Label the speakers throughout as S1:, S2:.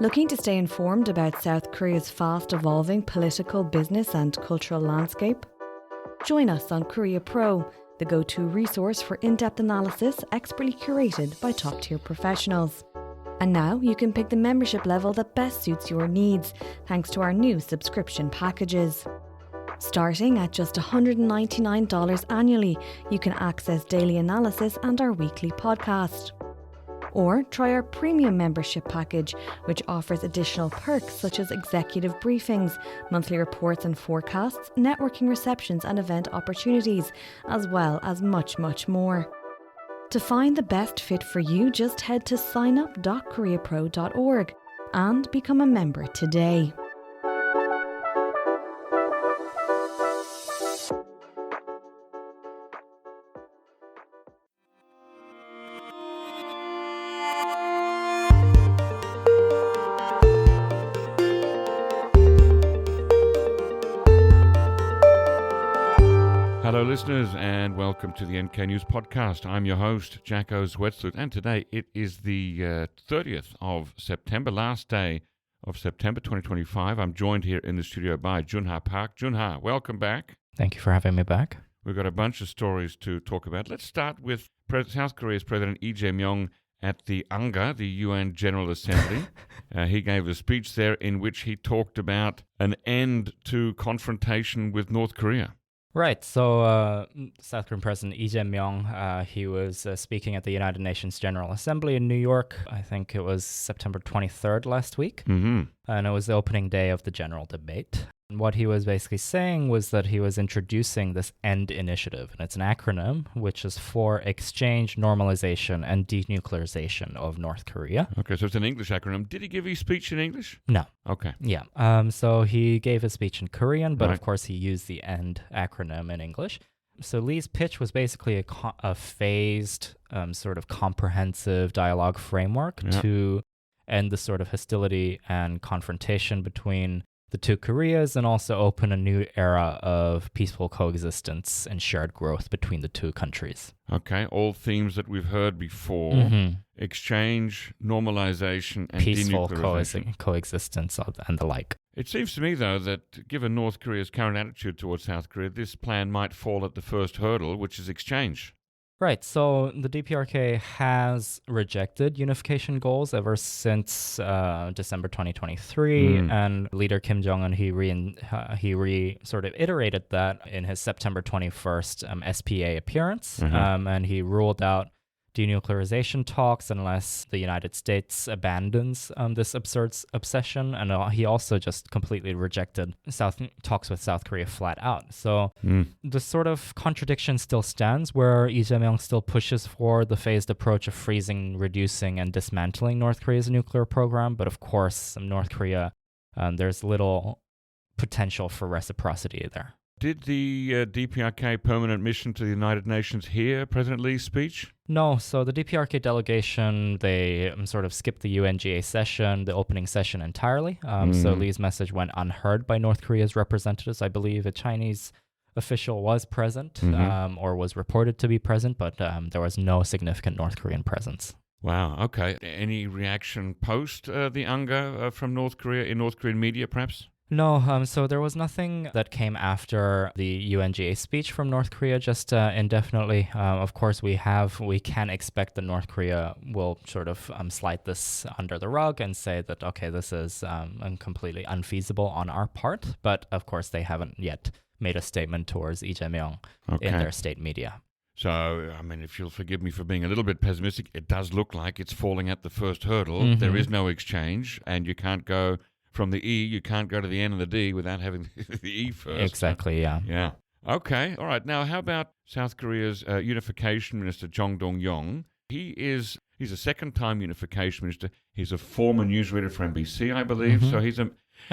S1: Looking to stay informed about South Korea's fast-evolving political, business and cultural landscape? Join us on Korea Pro, the go-to resource for in-depth analysis expertly curated by top-tier professionals. And now you can pick the membership level that best suits your needs, thanks to our new subscription packages. Starting at just $199 annually, you can access daily analysis and our weekly podcast. Or try our premium membership package, which offers additional perks such as executive briefings, monthly reports and forecasts, networking receptions and event opportunities, as well as much, much more. To find the best fit for you, just head to signup.koreapro.org and become a member today.
S2: Hello listeners and welcome to the NK News Podcast. I'm your host, Jacco Zwetsloot, and today it is the 30th of September, last day of September 2025. I'm joined here in the studio by Joon Ha Park. Joon Ha, welcome back.
S3: Thank you for having me back.
S2: We've got a bunch of stories to talk about. Let's start with South Korea's President Lee Jae-myung at the UNGA, the UN General Assembly. He gave a speech there in which he talked about an end to confrontation with North Korea.
S3: Right, so South Korean President Lee Jae-myung, he was speaking at the United Nations General Assembly in New York. I think it was September 23rd last week, and it was the opening day of the general debate. And what he was basically saying was that he was introducing this E.N.D initiative, and it's an acronym which is for Exchange, Normalization, and Denuclearization of North Korea.
S2: Okay, so it's an English acronym. Did he give his speech in English?
S3: No.
S2: Okay.
S3: Yeah, so he gave a speech in Korean, but Of course he used the E.N.D acronym in English. So Lee's pitch was basically a phased, sort of comprehensive dialogue framework to end the sort of hostility and confrontation between the two Koreas and also open a new era of peaceful coexistence and shared growth between the two countries.
S2: Okay, all themes that we've heard before. Exchange, normalization, and
S3: peaceful
S2: denuclearization.
S3: Coexistence and the like.
S2: It seems to me, though, that given North Korea's current attitude towards South Korea, this plan might fall at the first hurdle, which is exchange.
S3: Right, so the DPRK has rejected unification goals ever since December 2023, and leader Kim Jong-un, he sort of iterated that in his September 21st SPA appearance, and he ruled out denuclearization talks unless the United States abandons this absurd obsession, and he also just completely rejected talks with South Korea flat out. So the sort of contradiction still stands, where Lee Jae-myung still pushes for the phased approach of freezing, reducing, and dismantling North Korea's nuclear program, but of course, North Korea, there's little potential for reciprocity there.
S2: Did the DPRK permanent mission to the United Nations hear President Lee's speech?
S3: No, so the DPRK delegation, they sort of skipped the UNGA session, the opening session entirely. So Lee's message went unheard by North Korea's representatives. I believe a Chinese official was present or was reported to be present, but there was no significant North Korean presence.
S2: Wow, okay. Any reaction post the UNGA from North Korea, in North Korean media perhaps?
S3: No, so there was nothing that came after the UNGA speech from North Korea, just indefinitely. Of course, we can expect that North Korea will sort of slide this under the rug and say that, okay, this is completely unfeasible on our part. But of course, they haven't yet made a statement towards Lee Jae-myung in their state media.
S2: So, I mean, if you'll forgive me for being a little bit pessimistic, it does look like it's falling at the first hurdle. There is no exchange, and you can't go from the E, you can't go to the N and the D without having the E first.
S3: Exactly, yeah.
S2: Yeah. Okay, all right. Now, how about South Korea's unification minister, Jong Dong-yong? He's a second-time unification minister. He's a former newsreader for NBC, I believe. So he's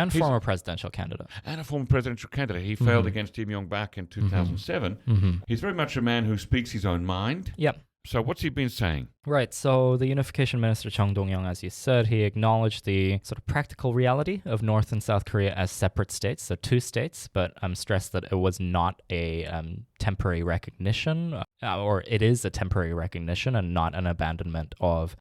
S3: former presidential candidate.
S2: And a former presidential candidate. He failed against Kim Myung-bak in 2007. He's very much a man who speaks his own mind.
S3: Yep.
S2: So what's he been saying?
S3: Right, so the unification minister, Jong Dong-yong, as you said, he acknowledged the sort of practical reality of North and South Korea as separate states, so two states, but stressed that it was not a temporary recognition, or it is a temporary recognition and not an abandonment of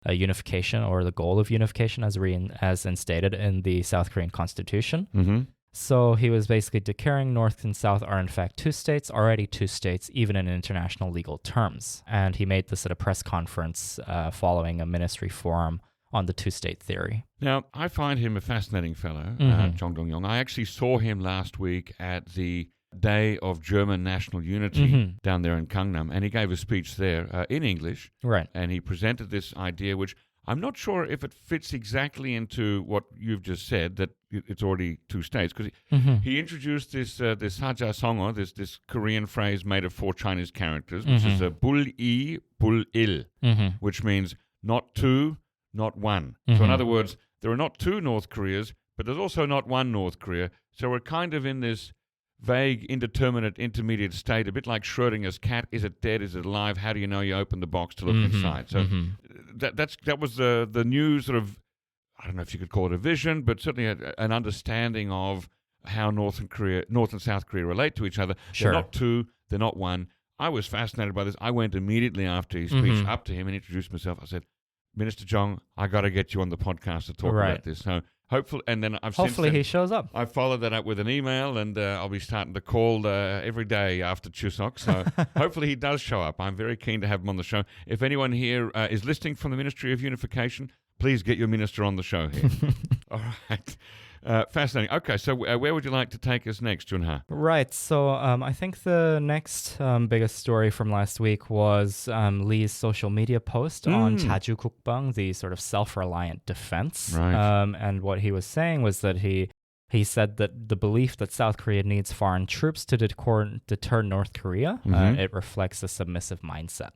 S3: unification, or the goal of unification as instated in the South Korean constitution.
S2: Mm-hmm.
S3: So he was basically declaring North and South are in fact two states, already two states, even in international legal terms. And he made this at a press conference following a ministry forum on the two-state theory.
S2: Now, I find him a fascinating fellow, Jong Dong-yong. I actually saw him last week at the Day of German National Unity down there in Gangnam, and he gave a speech there in English.
S3: Right.
S2: And he presented this idea, which I'm not sure if it fits exactly into what you've just said, that it's already two states, because he introduced this Saja Songo, this Korean phrase made of 4 Chinese characters, which is a bul-i, bul-il, which means not two, not one. So in other words, there are not 2 North Koreas, but there's also not one North Korea. So we're kind of in this vague, indeterminate, intermediate state, a bit like Schrodinger's cat. Is it dead? Is it alive? How do you know? You open the box to look inside. So that was the new sort of, I don't know if you could call it a vision, but certainly an understanding of how North and South Korea relate to each other.
S3: Sure.
S2: They're not 2, they're not one. I was fascinated by this. I went immediately after his speech up to him and introduced myself. I said, Minister Jong, I got to get you on the podcast to talk about this. So hopefully, and then
S3: hopefully he shows up.
S2: I followed that up with an email, and I'll be starting to call every day after Chuseok. So hopefully he does show up. I'm very keen to have him on the show. If anyone here is listening from the Ministry of Unification, please get your minister on the show here. All right. Fascinating. Okay, so where would you like to take us next, Joon Ha?
S3: Right. So I think the next biggest story from last week was Lee's social media post on 자주 국방, the sort of self-reliant defense.
S2: Right.
S3: And what he was saying was that he said that the belief that South Korea needs foreign troops to deter North Korea, it reflects a submissive mindset.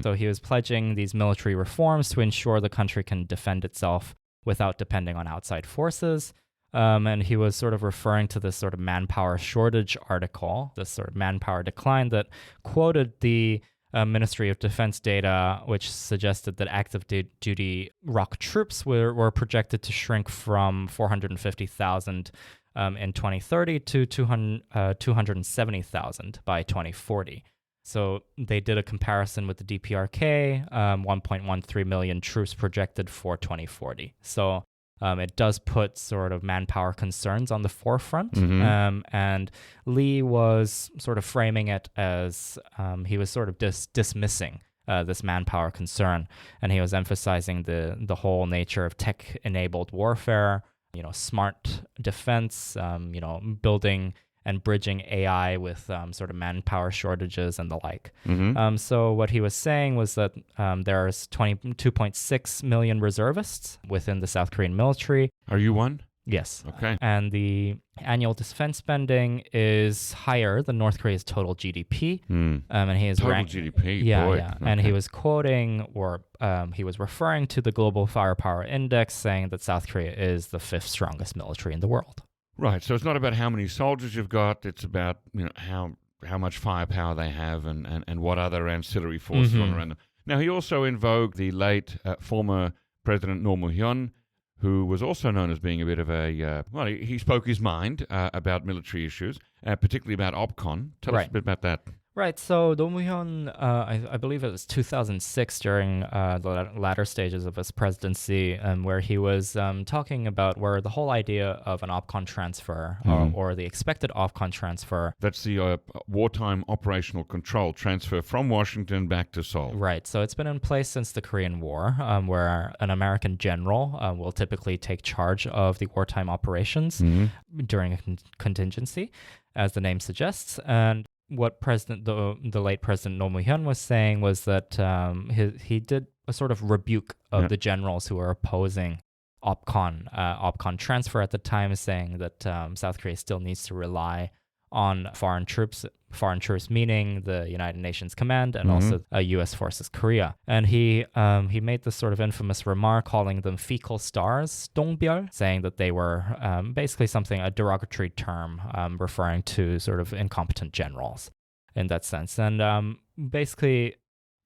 S3: So he was pledging these military reforms to ensure the country can defend itself without depending on outside forces. And he was sort of referring to this sort of manpower shortage article, this sort of manpower decline that quoted the Ministry of Defense data, which suggested that active duty ROK troops were projected to shrink from 450,000 in 2030 to 270,000 by 2040. So they did a comparison with the DPRK, 1.13 million troops projected for 2040. So it does put sort of manpower concerns on the forefront. And Lee was sort of framing it as he was sort of dismissing this manpower concern. And he was emphasizing the whole nature of tech-enabled warfare, smart defense, building and bridging AI with sort of manpower shortages and the like. So what he was saying was that there's 22.6 million reservists within the South Korean military.
S2: Are you one?
S3: Yes.
S2: Okay.
S3: And the annual defense spending is higher than North Korea's total GDP. And he is
S2: total GDP.
S3: Yeah,
S2: boy.
S3: yeah.
S2: Okay.
S3: And he was quoting, or he was referring to the Global Firepower Index, saying that South Korea is the 5th strongest military in the world.
S2: Right, so it's not about how many soldiers you've got, it's about how much firepower they have and what other ancillary forces are around them. Now, he also invoked the late former President Roh Moo-hyun, who was also known as being a bit of a, he spoke his mind about military issues, particularly about OPCON. Tell us a bit about that.
S3: Right, so Roh Moo-hyun, I believe it was 2006 during the latter stages of his presidency, where he was talking about where the whole idea of an OPCON transfer or the expected OPCON transfer.
S2: That's the wartime operational control transfer from Washington back to Seoul.
S3: Right, so it's been in place since the Korean War, where an American general will typically take charge of the wartime operations during a contingency, as the name suggests. And what the late President Roh Moo-hyun was saying was that he did a sort of rebuke of the generals who were opposing OPCON transfer at the time, saying that South Korea still needs to rely on foreign troops meaning the United Nations Command and also U.S. Forces Korea. And he made this sort of infamous remark calling them fecal stars, 동별, saying that they were basically a derogatory term referring to sort of incompetent generals in that sense. And basically,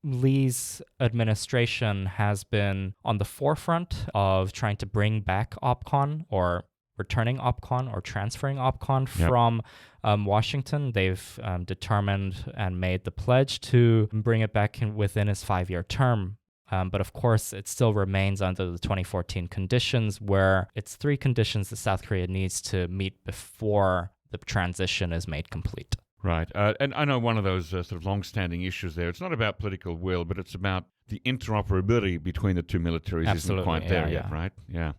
S3: Lee's administration has been on the forefront of trying to bring back OPCON or returning OPCON or transferring OPCON from Washington. They've determined and made the pledge to bring it back within his 5-year term But of course, it still remains under the 2014 conditions, where it's 3 conditions that South Korea needs to meet before the transition is made complete.
S2: Right. And I know one of those sort of long-standing issues there, it's not about political will, but it's about the interoperability between the two militaries.
S3: Absolutely,
S2: Isn't quite there yet, right? Yeah.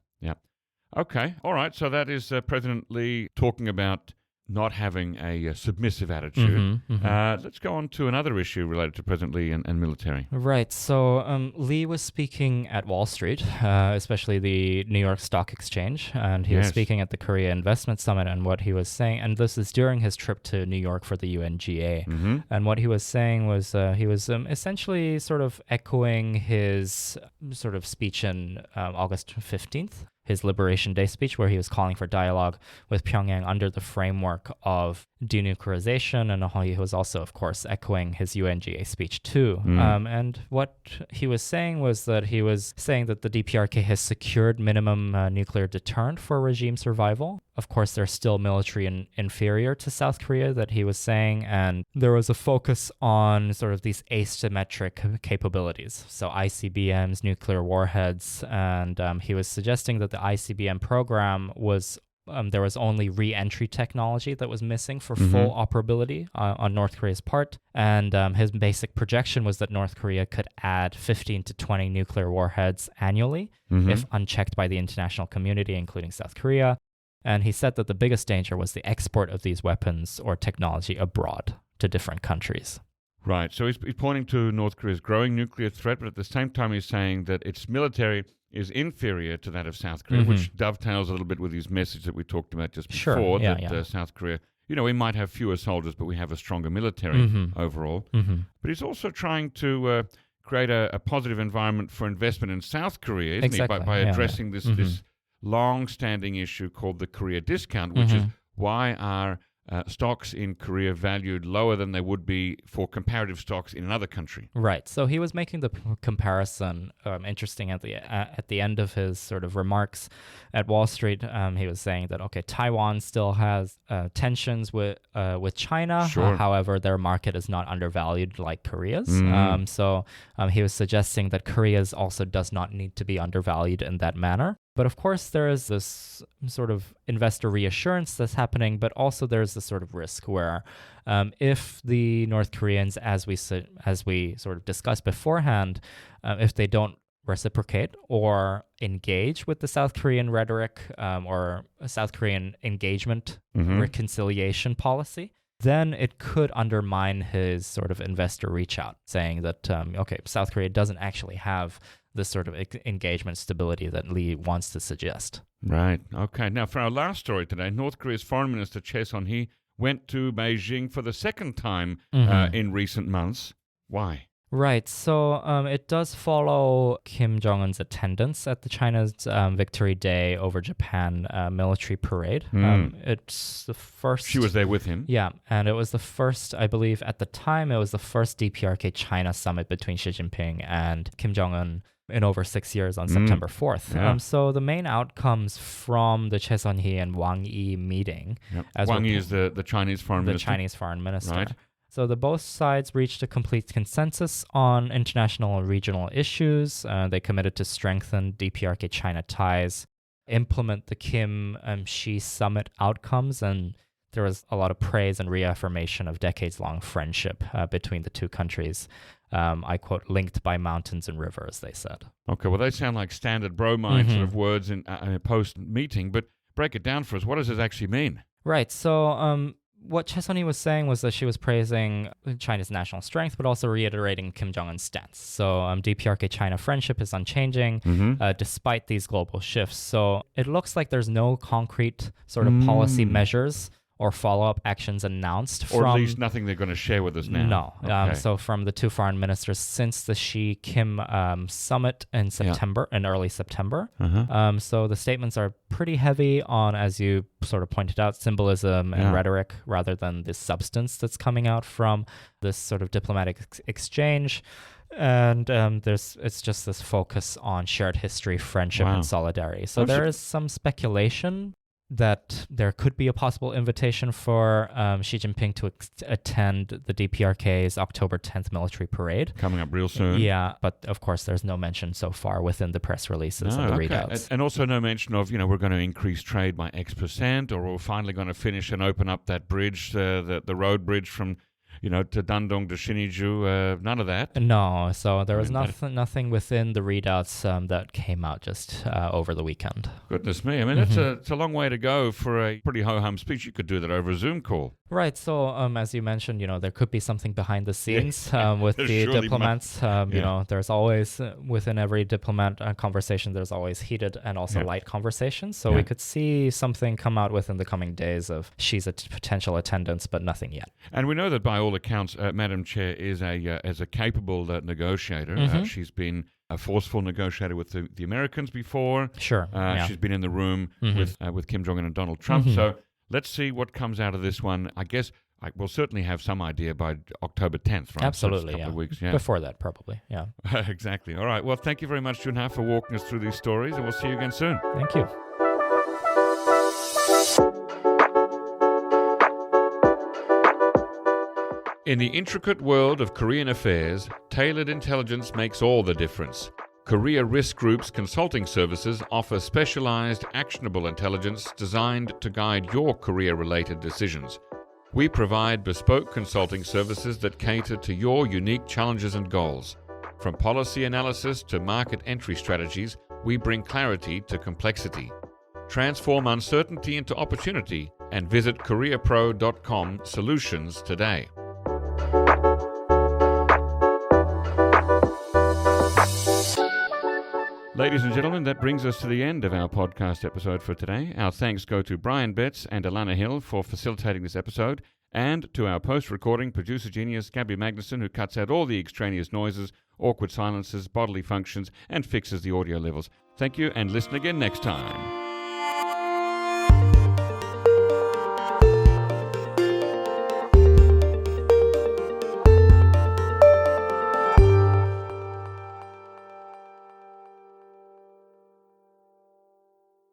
S2: Okay. All right. So that is President Lee talking about not having a submissive attitude. Let's go on to another issue related to President Lee and military.
S3: Right. So Lee was speaking at Wall Street, especially the New York Stock Exchange, and he was speaking at the Korea Investment Summit. And what he was saying, and this is during his trip to New York for the UNGA, and what he was saying was he was essentially sort of echoing his sort of speech in August 15th. His Liberation Day speech, where he was calling for dialogue with Pyongyang under the framework of denuclearization, and he was also, of course, echoing his UNGA speech too. And what he was saying was that he was saying that the DPRK has secured minimum nuclear deterrent for regime survival. Of course, they're still military inferior to South Korea, that he was saying, and there was a focus on sort of these asymmetric capabilities, so ICBMs, nuclear warheads, and he was suggesting that the ICBM program was there was only re-entry technology that was missing for full operability on North Korea's part. And his basic projection was that North Korea could add 15 to 20 nuclear warheads annually if unchecked by the international community, including South Korea. And he said that the biggest danger was the export of these weapons or technology abroad to different countries.
S2: Right. So he's pointing to North Korea's growing nuclear threat, but at the same time he's saying that its military is inferior to that of South Korea, which dovetails a little bit with his message that we talked about just before, that South Korea, we might have fewer soldiers, but we have a stronger military overall. But he's also trying to create a positive environment for investment in South Korea, isn't he, by addressing this long-standing issue called the Korea discount, which is why are stocks in Korea valued lower than they would be for comparative stocks in another country.
S3: Right. So he was making the comparison interesting at the end of his sort of remarks at Wall Street. He was saying that, okay, Taiwan still has tensions with China.
S2: Sure.
S3: However, their market is not undervalued like Korea's. So he was suggesting that Korea's also does not need to be undervalued in that manner. But of course, there is this sort of investor reassurance that's happening, but also there's this sort of risk where if the North Koreans, as we sort of discussed beforehand, if they don't reciprocate or engage with the South Korean rhetoric or South Korean engagement reconciliation policy, then it could undermine his sort of investor reach out, saying that, South Korea doesn't actually have this sort of engagement stability that Lee wants to suggest.
S2: Right. Okay. Now, for our last story today, North Korea's Foreign Minister Choe Son-hui went to Beijing for the second time in recent months. Why?
S3: Right. So it does follow Kim Jong-un's attendance at the China's Victory Day over Japan military parade. It's the first...
S2: She was there with him?
S3: Yeah. And it was the first, I believe, at the time, it was the first DPRK China summit between Xi Jinping and Kim Jong-un in over 6 years on September 4th.
S2: Yeah.
S3: So the main outcomes from the Choe Son-hui and Wang Yi meeting...
S2: Yep. Wang Yi is the Chinese foreign minister?
S3: The Chinese foreign minister.
S2: Right.
S3: So both sides reached a complete consensus on international and regional issues. They committed to strengthen DPRK China ties, implement the Kim-Xi summit outcomes, and there was a lot of praise and reaffirmation of decades-long friendship between the two countries. I quote, linked by mountains and rivers, they said.
S2: Okay, well, they sound like standard bromine sort of words in a post-meeting, but break it down for us. What does this actually mean?
S3: Right, so what Choe Son-hui was saying was that she was praising China's national strength, but also reiterating Kim Jong-un's stance. So DPRK China friendship is unchanging despite these global shifts. So it looks like there's no concrete sort of policy measures or follow-up actions announced
S2: or at least nothing they're going to share with us now.
S3: No.
S2: Okay.
S3: So from the two foreign ministers since the Xi-Kim summit in September, in early September. So the statements are pretty heavy on, as you sort of pointed out, symbolism and rhetoric rather than the substance that's coming out from this sort of diplomatic exchange. And it's just this focus on shared history, friendship, and solidarity. So there is some speculation that there could be a possible invitation for Xi Jinping to attend the DPRK's October 10th military parade.
S2: Coming up real soon.
S3: Yeah, but of course there's no mention so far within the press releases and the readouts.
S2: And also no mention of, we're going to increase trade by X%, or we're finally going to finish and open up that bridge, the road bridge from to Dandong to Siniju, none of that.
S3: No, so there was nothing within the readouts that came out just over the weekend.
S2: Goodness me. I mean, it's a long way to go for a pretty ho-hum speech. You could do that over a Zoom call.
S3: Right, so as you mentioned, there could be something behind the scenes with the diplomats. There's always, within every diplomat conversation, there's always heated and also light conversations. So we could see something come out within the coming days of Xi's potential attendance, but nothing yet.
S2: And we know that by all accounts, Madam Chair is a capable negotiator. She's been a forceful negotiator with the Americans before.
S3: Sure.
S2: She's been in the room with Kim Jong-un and Donald Trump. So let's see what comes out of this one. I guess we'll certainly have some idea by October 10th, right?
S3: Absolutely,
S2: so a couple of weeks,
S3: Before that, probably, yeah.
S2: Exactly. All right. Well, thank you very much, Joon Ha, for walking us through these stories, and we'll see you again soon.
S3: Thank you.
S2: In the intricate world of Korean affairs, tailored intelligence makes all the difference. Korea Risk Group's consulting services offer specialized, actionable intelligence designed to guide your Korea-related decisions. We provide bespoke consulting services that cater to your unique challenges and goals. From policy analysis to market entry strategies, we bring clarity to complexity. Transform uncertainty into opportunity and visit koreapro.com solutions today. Ladies and gentlemen, that brings us to the end of our podcast episode for today. Our thanks go to Brian Betts and Alana Hill for facilitating this episode, and to our post-recording producer genius Gabby Magnuson, who cuts out all the extraneous noises, awkward silences, bodily functions, and fixes the audio levels. Thank you, and listen again next time.